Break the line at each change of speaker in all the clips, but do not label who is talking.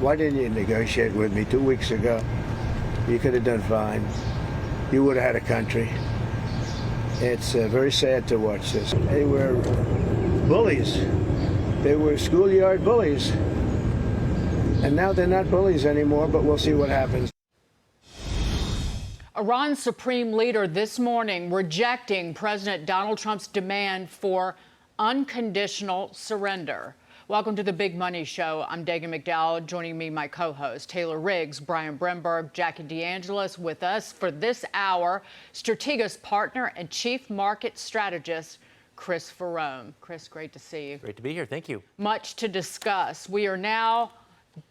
Why didn't you negotiate with me 2 weeks ago? You could have done fine. You would have had a country. It's very sad to watch this. They were bullies. They were schoolyard bullies. And now they're not bullies anymore, but we'll see what happens.
Iran's supreme leader this morning rejecting President Donald Trump's demand for unconditional surrender. Welcome to the Big Money Show. I'm Dagan McDowell. Joining me, my co-host, Taylor Riggs, Brian Bremberg, Jackie DeAngelis. With us for this hour, Stratega's partner and chief market strategist, Chris Ferrone. Chris, great to see you.
Great to be here. Thank you.
Much to discuss. We are now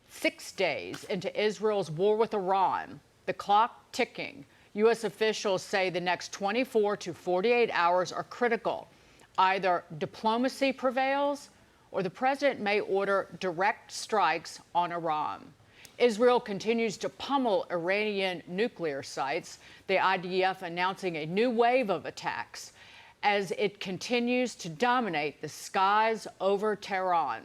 6 days into Israel's war with Iran. The clock ticking. U.S. officials say the next 24 to 48 hours are critical. Either diplomacy prevails or the president may order direct strikes on Iran. Israel continues to pummel Iranian nuclear sites, the IDF announcing a new wave of attacks as it continues to dominate the skies over Tehran.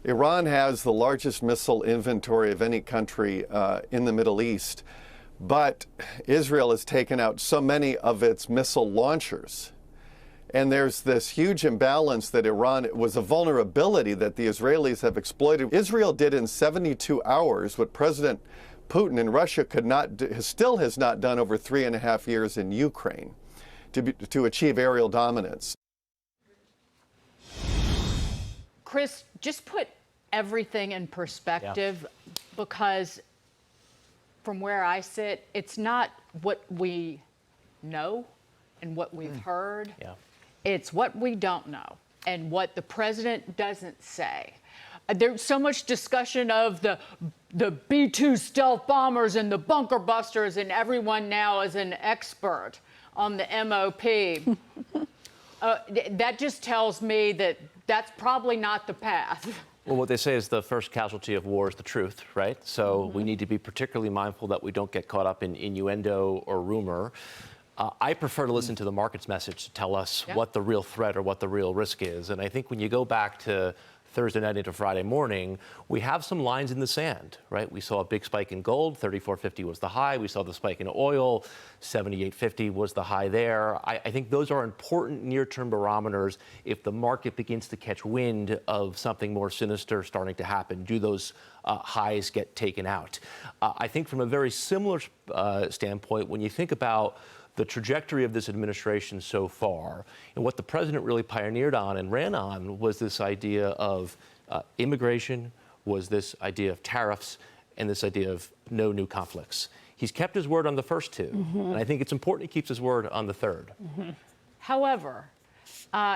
Iran has the largest missile inventory of any country in the Middle East, but Israel has taken out so many of its missile launchers. And there's this huge imbalance that Iran was a vulnerability that the Israelis have exploited. Israel did in 72 hours what President Putin in Russia could not do, still has not done over 3.5 years in Ukraine to achieve aerial dominance.
Chris, just put everything in perspective, because from where I sit, it's not what we know and what we've heard. It's what we don't know and what the president doesn't say. There's so much discussion of the B-2 stealth bombers and the bunker busters, and everyone now is an expert on the MOP. That just tells me that that's probably not the path.
Well, what they say is the first casualty of war is the truth, right? So we need to be particularly mindful that we don't get caught up in innuendo or rumor. I prefer to listen to the market's message to tell us what the real threat or what the real risk is. And I think when you go back to Thursday night into Friday morning, we have some lines in the sand, right? We saw a big spike in gold, 34.50 was the high. We saw the spike in oil, 78.50 was the high there. I think those are important near-term barometers. If the market begins to catch wind of something more sinister starting to happen, do those highs get taken out? I think from a very similar standpoint, when you think about the trajectory of this administration so far, and what the president really pioneered on and ran on was this idea of immigration, was this idea of tariffs, and this idea of no new conflicts. He's kept his word on the first two, and I think it's important he keeps his word on the third.
However,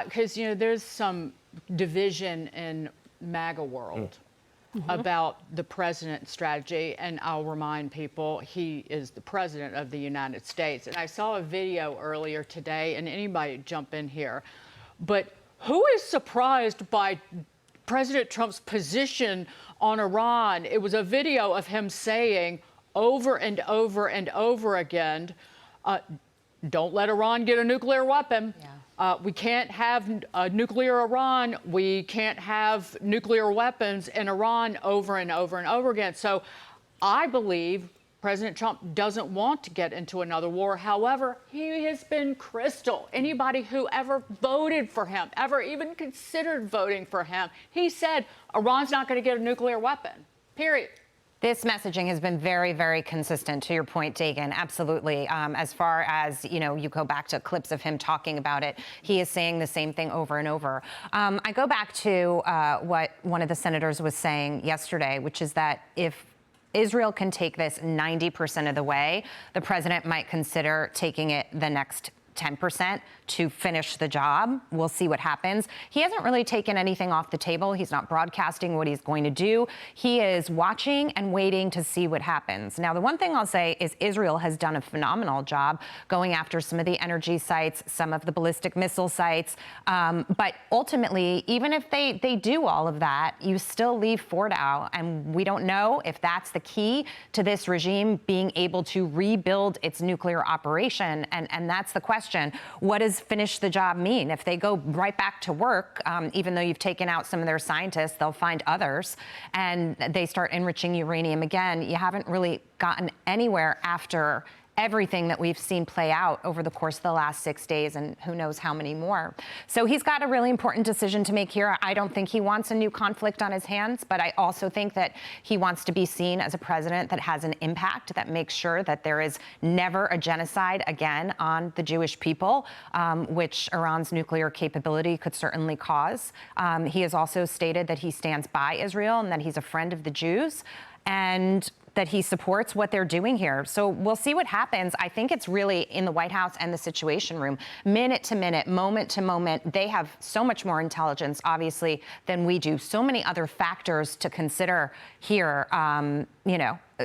because there's some division in MAGA world about the president's strategy, and I'll remind people he is the president of the United States. And I saw a video earlier today, and anybody jump in here, but who is surprised by President Trump's position on Iran? It was a video of him saying over and over and over again, don't let Iran get a nuclear weapon. We can't have a nuclear Iran. We can't have nuclear weapons in Iran, over and over and over again. So I believe President Trump doesn't want to get into another war. However, he has been crystal. Anybody who ever voted for him, ever even considered voting for him, he said Iran's not going to get a nuclear weapon, period.
This messaging has been very, very consistent, to your point, Dagan. Absolutely. As far as, you go back to clips of him talking about it, he is saying the same thing over and over. I go back to what one of the senators was saying yesterday, which is that if Israel can take this 90% of the way, the president might consider taking it the next 10% to finish the job. We'll see what happens. He hasn't really taken anything off the table. He's not broadcasting what he's going to do. He is watching and waiting to see what happens. Now, the one thing I'll say is Israel has done a phenomenal job going after some of the energy sites, some of the ballistic missile sites. But ultimately, even if they do all of that, you still leave Fordow. And we don't know if that's the key to this regime being able to rebuild its nuclear operation. And that's the question. question, what does finish the job mean? If they go right back to work, even though you've taken out some of their scientists, they'll find others, and they start enriching uranium again. You haven't really gotten anywhere after everything that we've seen play out over the course of the last 6 days, and who knows how many more. So he's got a really important decision to make here. I don't think he wants a new conflict on his hands, but I also think that he wants to be seen as a president that has an impact, that makes sure that there is never a genocide again on the Jewish people, which Iran's nuclear capability could certainly cause. He has also stated that he stands by Israel and that he's a friend of the Jews, and that he supports what they're doing here. So we'll see what happens. I think it's really in the White House and the Situation Room, minute to minute, moment to moment. They have so much more intelligence, obviously, than we do. So many other factors to consider here,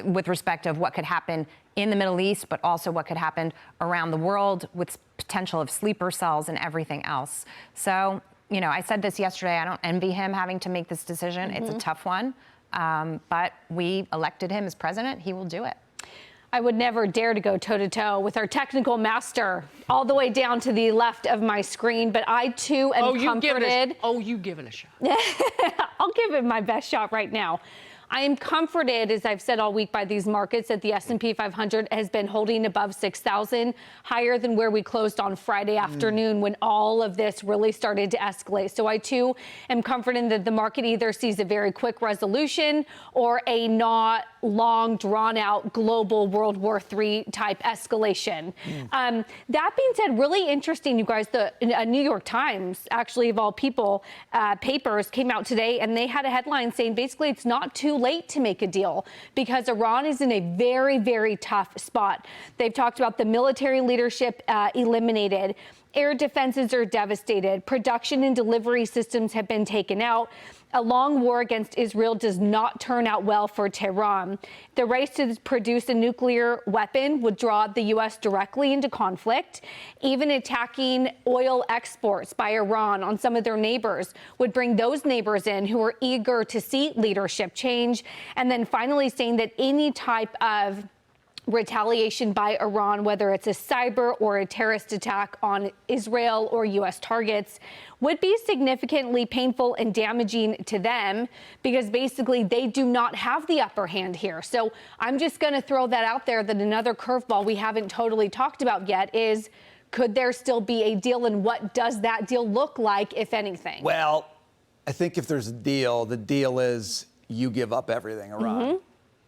with respect of what could happen in the Middle East, but also what could happen around the world with potential of sleeper cells and everything else. So, I said this yesterday, I don't envy him having to make this decision. It's a tough one. But we elected him as president. He will do it.
I would never dare to go toe-to-toe with our technical master all the way down to the left of my screen, but I too am comforted.
You give it a shot.
I'll give it my best shot right now. I am comforted, as I've said all week, by these markets that the S&P 500 has been holding above 6,000, higher than where we closed on Friday afternoon when all of this really started to escalate. So I, too, am confident that the market either sees a very quick resolution or a not long, drawn-out global World War III type escalation. That being said, really interesting, you guys, the New York Times, actually, of all people, papers came out today, and they had a headline saying basically it's not too late to make a deal because Iran is in a very, very tough spot. They've talked about the military leadership eliminated. Air defenses are devastated. Production and delivery systems have been taken out. A long war against Israel does not turn out well for Tehran. The race to produce a nuclear weapon would draw the U.S. directly into conflict. Even attacking oil exports by Iran on some of their neighbors would bring those neighbors in who are eager to see leadership change. And then finally saying that any type of retaliation by Iran, whether it's a cyber or a terrorist attack on Israel or U.S. targets, would be significantly painful and damaging to them because basically they do not have the upper hand here. So I'm just going to throw that out there that another curveball we haven't totally talked about yet is, could there still be a deal, and what does that deal look like, if anything?
Well, I think if there's a deal, the deal is you give up everything, Iran.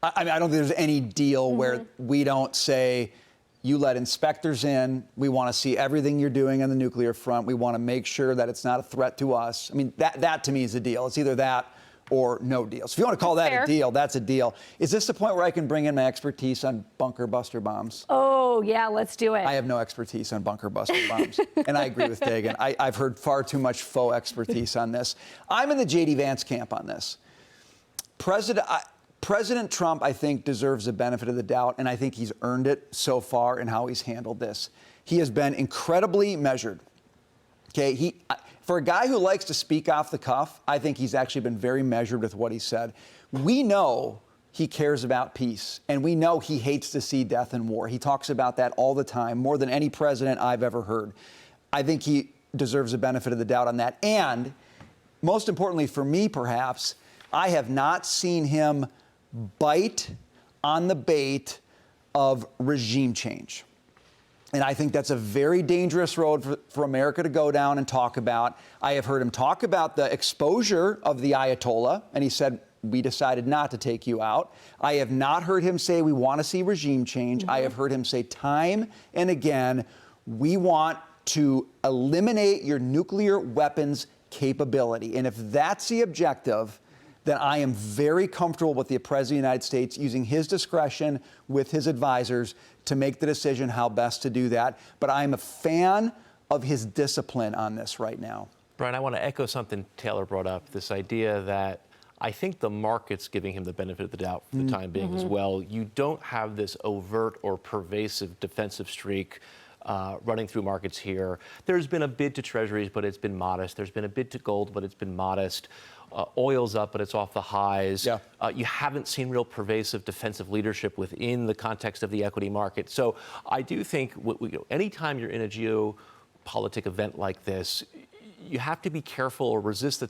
I mean, I don't think there's any deal where we don't say, you let inspectors in. We want to see everything you're doing on the nuclear front. We want to make sure that it's not a threat to us. I mean, that to me is a deal. It's either that or no deal. So if you want to call that a deal, that's a deal. Is this the point where I can bring in my expertise on bunker buster bombs?
Oh, yeah, let's do it.
I have no expertise on bunker buster bombs. And I agree with Dagan. I've heard far too much faux expertise on this. I'm in the J.D. Vance camp on this. President Trump, I think, deserves the benefit of the doubt, and I think he's earned it so far in how he's handled this. He has been incredibly measured. Okay, for a guy who likes to speak off the cuff, I think he's actually been very measured with what he said. We know he cares about peace, and we know he hates to see death and war. He talks about that all the time, more than any president I've ever heard. I think he deserves the benefit of the doubt on that. And most importantly for me, perhaps, I have not seen him bite on the bait of regime change. And I think that's a very dangerous road for America to go down and talk about. I have heard him talk about the exposure of the Ayatollah, and he said, we decided not to take you out. I have not heard him say we want to see regime change. I have heard him say time and again, we want to eliminate your nuclear weapons capability. And if that's the objective, then I am very comfortable with the President of the United States using his discretion with his advisors to make the decision how best to do that. But I'm a fan of his discipline on this right now.
Brian, I want to echo something Taylor brought up, this idea that I think the market's giving him the benefit of the doubt for the time being as well. You don't have this overt or pervasive defensive streak running through markets here. There's been a bid to treasuries, but it's been modest. There's been a bid to gold, but it's been modest. Oil's up, but it's off the highs.
Yeah.
You haven't seen real pervasive defensive leadership within the context of the equity market. So I do think anytime you're in a geopolitical event like this, you have to be careful or resist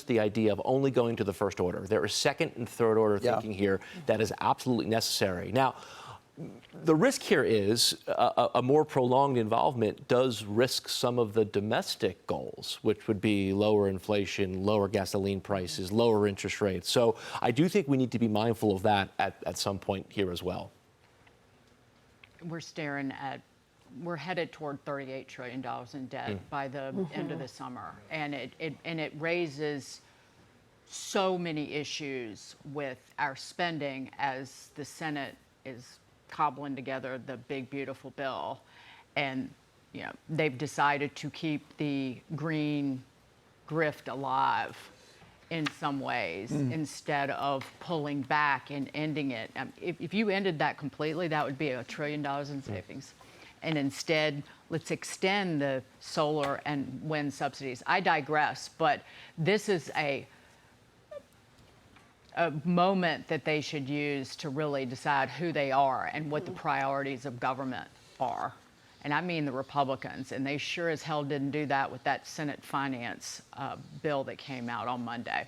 the idea of only going to the first order. There is second and third order thinking here that is absolutely necessary. Now, the risk here is a more prolonged involvement does risk some of the domestic goals, which would be lower inflation, lower gasoline prices, lower interest rates. So I do think we need to be mindful of that at some point here as well.
We're headed toward $38 trillion in debt by the end of the summer. And it raises so many issues with our spending as the Senate is cobbling together the big, beautiful bill. And, they've decided to keep the green grift alive in some ways instead of pulling back and ending it. If you ended that completely, that would be $1 trillion in savings. And instead, let's extend the solar and wind subsidies. I digress, but this is a moment that they should use to really decide who they are and what the priorities of government are. And I mean the Republicans, and they sure as hell didn't do that with that Senate finance bill that came out on Monday.